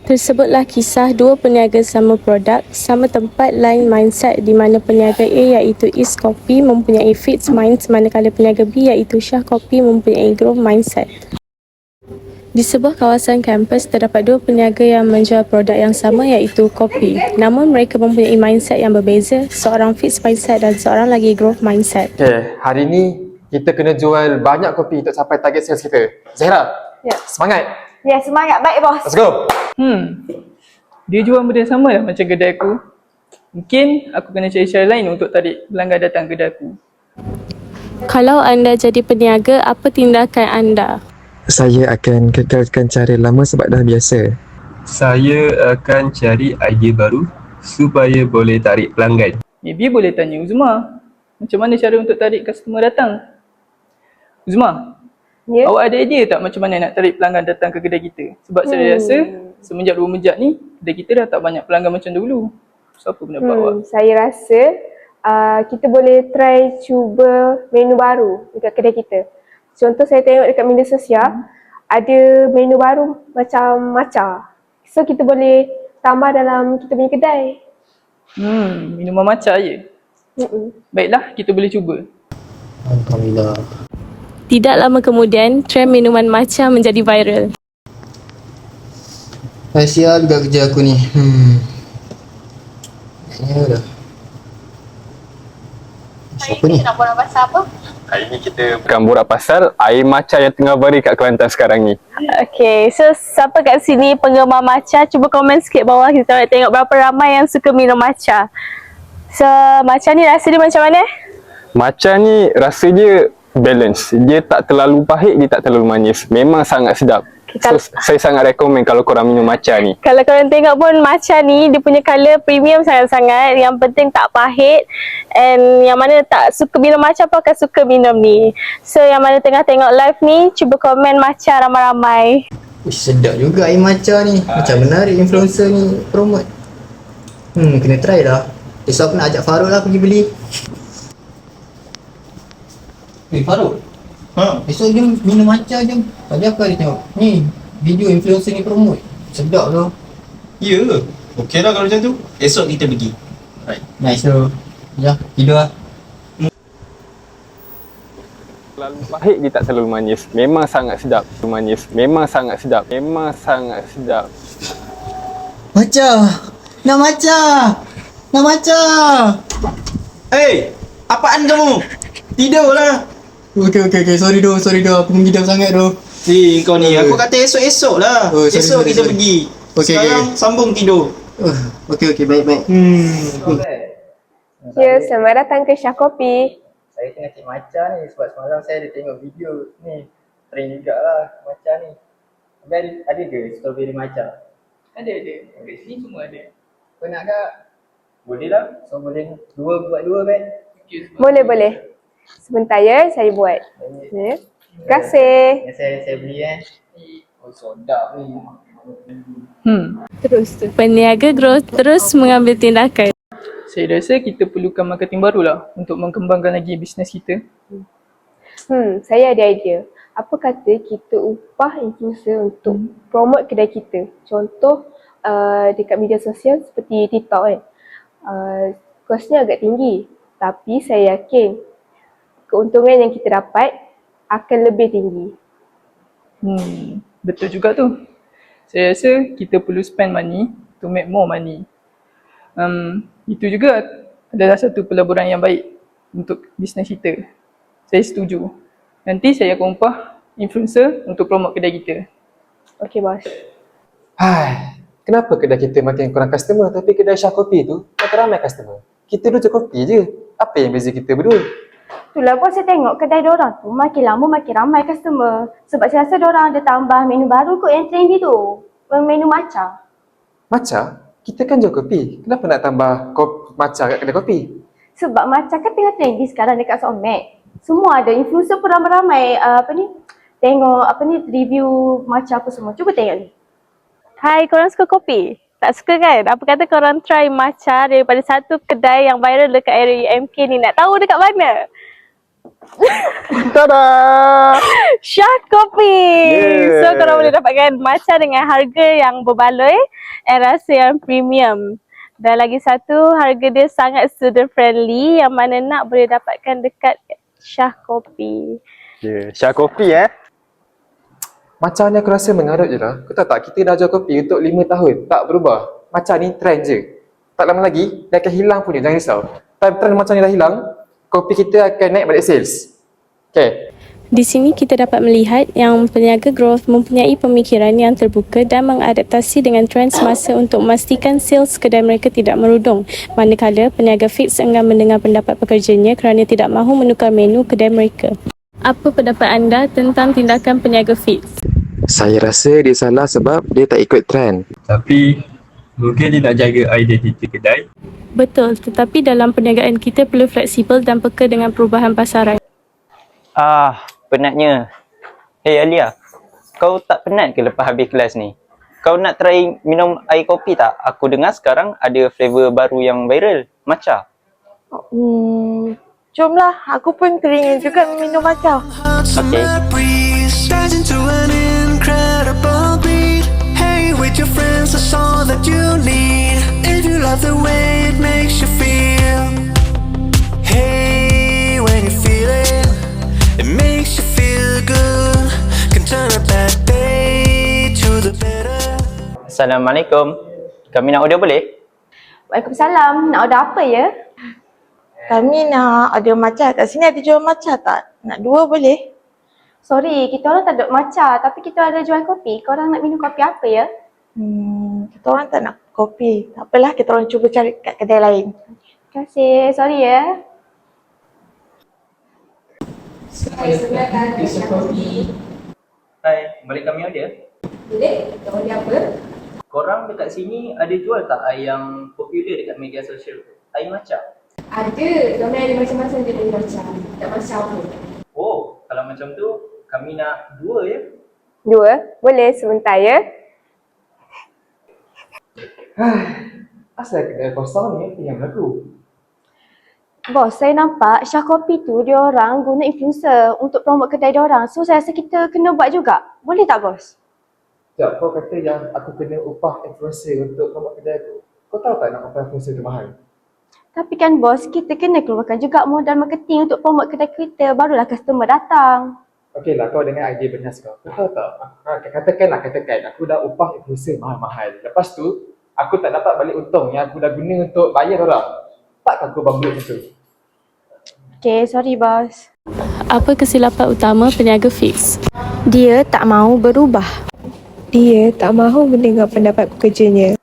Tersebutlah kisah dua peniaga sama produk, sama tempat, lain mindset di mana peniaga A iaitu East Coffee mempunyai fixed minds manakala peniaga B iaitu Shah Coffee mempunyai growth mindset. Di sebuah kawasan kampus, terdapat dua peniaga yang menjual produk yang sama iaitu kopi. Namun mereka mempunyai mindset yang berbeza, seorang fixed mindset dan seorang lagi growth mindset. Okay, hari ni kita kena jual banyak kopi untuk capai target sales kita. Zahira, semangat! Ya, semangat. Baik, bos. Let's go! Dia jual benda sama lah macam kedai aku. Mungkin aku kena cari cara lain untuk tarik pelanggan datang kedai aku. Kalau anda jadi peniaga, apa tindakan anda? Saya akan kekalkan cara lama sebab dah biasa. Saya akan cari idea baru supaya boleh tarik pelanggan. Maybe boleh tanya Uzma. Macam mana cara untuk tarik customer datang? Uzma, Ya. awak ada idea tak macam mana nak tarik pelanggan datang ke kedai kita? Sebab saya rasa semenjak 2 mejak ni, kedai kita dah tak banyak pelanggan macam dulu. So, apa pendapat awak? Saya rasa kita boleh try cuba menu baru dekat kedai kita. Contoh saya tengok dekat media sosial, ada menu baru macam matcha. So kita boleh tambah dalam kita punya kedai. Minuman matcha je. Baiklah, kita boleh cuba. Alhamdulillah. Tidak lama kemudian, trend minuman matcha menjadi viral. Sial juga kerja aku ni. Ya dah. Siapa ni? Nak borak pasal apa? Hari ni kita akan borak pasal air matcha yang tengah viral kat Kelantan sekarang ni. Okay, so siapa kat sini penggemar matcha, cuba komen sikit bawah, kita nak tengok berapa ramai yang suka minum matcha. So, matcha ni rasa dia macam mana? Matcha ni rasa dia balance. Dia tak terlalu pahit, dia tak terlalu manis. Memang sangat sedap. So, saya sangat rekomen kalau korang minum matcha ni. Kalau korang tengok pun matcha ni, dia punya colour premium sangat-sangat. Yang penting tak pahit. And yang mana tak suka minum matcha pun akan suka minum ni. So, yang mana tengah tengok live ni, cuba komen matcha ramai-ramai. Sedap juga air matcha ni. Macam menarik influencer ni promote. Kena try lah. Esok aku nak ajak Faruk lah pergi beli. Faruk? Esok jom minum matcha jom. Tadi aku ada tengok ni video influencer ni promote. Sedap tu. Ya ke? Okey lah kalau macam tu. Esok kita pergi. Right. Nice tu. Ya, tidur lah. Terlalu pahit, dia tak terlalu manis. Memang sangat sedap. Manis. Memang sangat sedap. Memang sangat sedap. Matcha. Nak matcha. Nak matcha. Hey! Apaan kamu? Tidurlah. Okey. Sorry doh. Aku mengidam sangat doh. Kau ni. Aku kata esok lah. Esok kita pergi. Sekarang sambung tidur. Okey. Baik. Ya, selamat datang ke Shah Coffee. Saya tengah cek matcha ni sebab semalam saya ada tengok video ni. Trend jugalah matcha ni. Ada ke strawberry matcha? Ada. Kat sini semua ada. Kau nak tak? Boleh lah. So boleh buat dua baik. Boleh. Sebentar ya, saya buat. Ya. Terima kasih. Saya beli Oh sedap ni. Terus peniaga growth terus mengambil tindakan. Saya rasa kita perlukan marketing baru lah untuk mengembangkan lagi bisnes kita. Saya ada idea. Apa kata kita upah influencer untuk promote kedai kita. Contoh dekat media sosial seperti TikTok kan. Kosnya agak tinggi. Tapi saya yakin keuntungan yang kita dapat akan lebih tinggi. Betul juga tu. Saya rasa kita perlu spend money to make more money. Itu juga adalah satu pelaburan yang baik untuk bisnes kita. Saya setuju. Nanti saya akan upah influencer untuk promote kedai kita. Okey, bos. Kenapa kedai kita makin kurang customer tapi kedai Shah Coffee tu makin ramai customer? Kita dua je kopi je. Apa yang beza kita berdua? Itulah bos, saya tengok kedai diorang tu makin lama makin ramai customer. Sebab saya rasa diorang ada tambah menu baru kot yang trendy tu. Menu matcha. Matcha? Kita kan jual kopi. Kenapa nak tambah matcha kat kedai kopi? Sebab matcha kan tengah trendy sekarang dekat Sosmed. Semua ada, influencer pun ramai-ramai tengok review matcha apa semua. Cuba tengok ni. Hai, korang suka kopi? Tak suka kan? Apa kata korang try matcha daripada satu kedai yang viral dekat area UMK ni. Nak tahu dekat mana? Tada! Syah Kopi. Yeah. So korang boleh dapatkan matcha dengan harga yang berbaloi and rasa yang premium. Dan lagi satu, harga dia sangat student friendly, yang mana nak boleh dapatkan dekat Syah Kopi. Yeah. Syah Kopi Macam ni aku rasa mengarut je lah. Kau tahu tak, kita dah jual kopi untuk 5 tahun, tak berubah. Macam ni trend je. Tak lama lagi, dia akan hilang punya, jangan risau. Time trend macam ni dah hilang, kopi kita akan naik balik sales. Okay. Di sini kita dapat melihat yang peniaga growth mempunyai pemikiran yang terbuka dan mengadaptasi dengan trend semasa untuk memastikan sales kedai mereka tidak merudung. Manakala peniaga fix enggan mendengar pendapat pekerjanya kerana tidak mahu menukar menu kedai mereka. Apa pendapat anda tentang tindakan peniaga fix? Saya rasa dia salah sebab dia tak ikut trend. Tapi mungkin dia nak jaga identiti kedai. Betul, tetapi dalam perniagaan kita perlu fleksibel dan peka dengan perubahan pasaran. Penatnya. Hey Alia, kau tak penat ke lepas habis kelas ni? Kau nak try minum air kopi tak? Aku dengar sekarang ada flavor baru yang viral, matcha. Jomlah, aku pun teringin juga minum matcha. Okay. With your friends, that's all that you need. If you love the way it makes you feel. Hey, when you feel it, it makes you feel good. Can turn a bad day to the better. Assalamualaikum. Kami nak order boleh? Waalaikumsalam. Nak order apa ya? Kami nak ada matcha. Kat sini ada jual matcha tak? Nak 2 boleh? Sorry, kita orang tak ada matcha tapi kita ada jual kopi. Korang nak minum kopi apa ya? Kita orang tak nak kopi. Tak apalah, kita orang cuba cari kat kedai lain. Terima kasih. Sorry ya. Hai, boleh kami order? Boleh? Nak order apa? Korang dekat sini ada jual tak air yang popular dekat media sosial? Air matcha? Ada. Kami ada macam-macam jenis matcha. Tak macam apa. Oh, kalau macam tu kami nak 2 ya. 2? Boleh sebentar ya. Asal kedai kosong ni yang lagu. Bos, saya nampak Syah Kopi tu dia orang guna influencer untuk promote kedai dia orang. So saya rasa kita kena buat juga. Boleh tak bos? Sekejap, kau kata yang aku kena upah influencer untuk promote kedai aku. Kau tahu tak nak upah influencer tu mahal? Tapi kan bos, kita kena keluarkan juga modal marketing untuk promote kedai kita. Barulah customer datang. Okey lah, kau dengan idea bernas kau. Kau tahu tak, katakan aku dah upah influencer mahal-mahal. Lepas tu, aku tak dapat balik untung yang aku dah guna untuk bayar orang. Takkan kau bangkrut macam tu? Okay, sorry bos. Apa kesilapan utama peniaga fix? Dia tak mahu berubah. Dia tak mahu mendengar pendapat pekerjanya.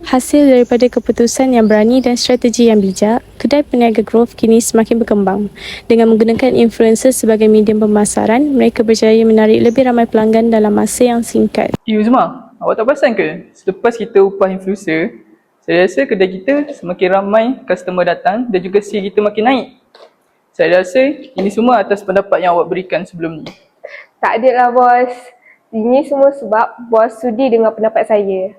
Hasil daripada keputusan yang berani dan strategi yang bijak, kedai peniaga growth kini semakin berkembang. Dengan menggunakan influencer sebagai medium pemasaran, mereka berjaya menarik lebih ramai pelanggan dalam masa yang singkat. Uzma, awak tak perasan ke? Selepas kita upah influencer, saya rasa kedai kita semakin ramai customer datang dan juga sale kita makin naik. Saya rasa ini semua atas pendapat yang awak berikan sebelum ni. Tak adalah bos. Ini semua sebab bos sudi dengar pendapat saya.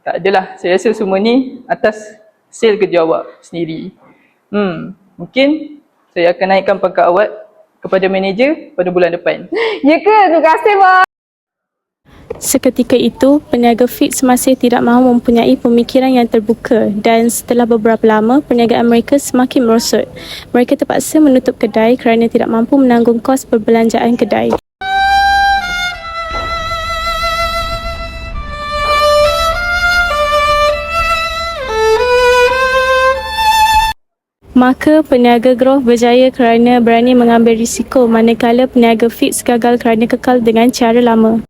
Tak adalah. Saya rasa semua ni atas sale kerja awak sendiri. Mungkin saya akan naikkan pangkat awak kepada manager pada bulan depan. Ya ke? Terima kasih bos. Seketika itu, peniaga fix masih tidak mahu mempunyai pemikiran yang terbuka dan setelah beberapa lama, perniagaan mereka semakin merosot. Mereka terpaksa menutup kedai kerana tidak mampu menanggung kos perbelanjaan kedai. Maka peniaga growth berjaya kerana berani mengambil risiko, manakala peniaga fix gagal kerana kekal dengan cara lama.